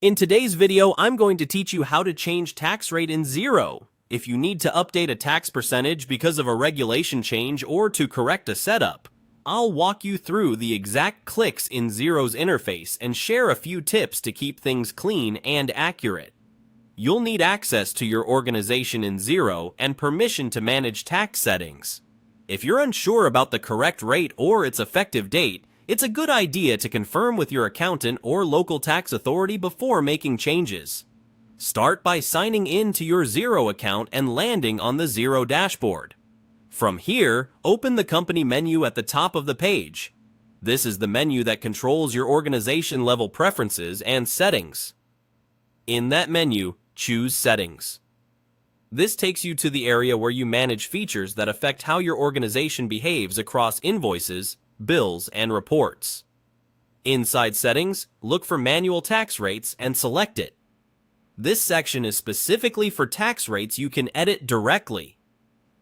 In today's video, I'm going to teach you how to change tax rate in Xero. If you need to update a tax percentage because of a regulation change or to correct a setup, I'll walk you through the exact clicks in Xero's interface and share a few tips to keep things clean and accurate. You'll need access to your organization in Xero and permission to manage tax settings. If you're unsure about the correct rate or its effective date, it's a good idea to confirm with your accountant or local tax authority before making changes. Start by signing in to your Xero account and landing on the Xero dashboard. From here, open the company menu at the top of the page. This is the menu that controls your organization level preferences and settings. In that menu, choose Settings. This takes you to the area where you manage features that affect how your organization behaves across invoices, bills, and reports. Inside Settings, look for Manual Tax Rates and select it. This section is specifically for tax rates you can edit directly.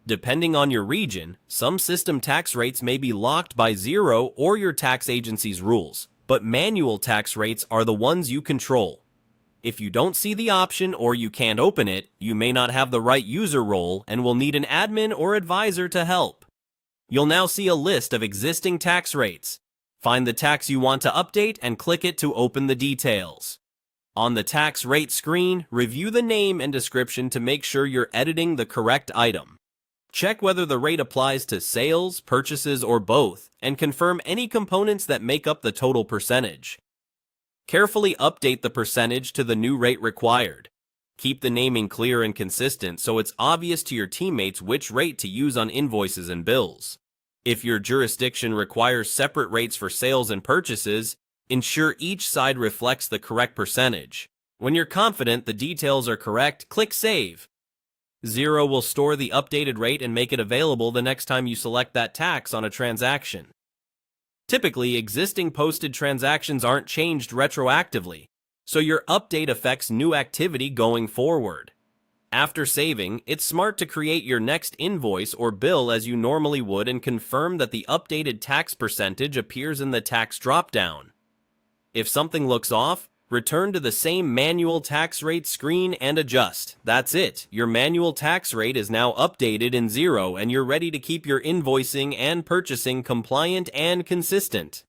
Depending on your region, some system tax rates may be locked by Xero or your tax agency's rules, but manual tax rates are the ones you control. If you don't see the option or you can't open it, you may not have the right user role and will need an admin or advisor to help. You'll now see a list of existing tax rates. Find the tax you want to update and click it to open the details. On the tax rate screen, review the name and description to make sure you're editing the correct item. Check whether the rate applies to sales, purchases, or both, and confirm any components that make up the total percentage. Carefully update the percentage to the new rate required. Keep the naming clear and consistent so it's obvious to your teammates which rate to use on invoices and bills. If your jurisdiction requires separate rates for sales and purchases, ensure each side reflects the correct percentage. When you're confident the details are correct, click Save. Xero will store the updated rate and make it available the next time you select that tax on a transaction. Typically, existing posted transactions aren't changed retroactively, so your update affects new activity going forward. After saving, it's smart to create your next invoice or bill as you normally would and confirm that the updated tax percentage appears in the tax dropdown. If something looks off, return to the same manual tax rate screen and adjust. That's it. Your manual tax rate is now updated in Xero and you're ready to keep your invoicing and purchasing compliant and consistent.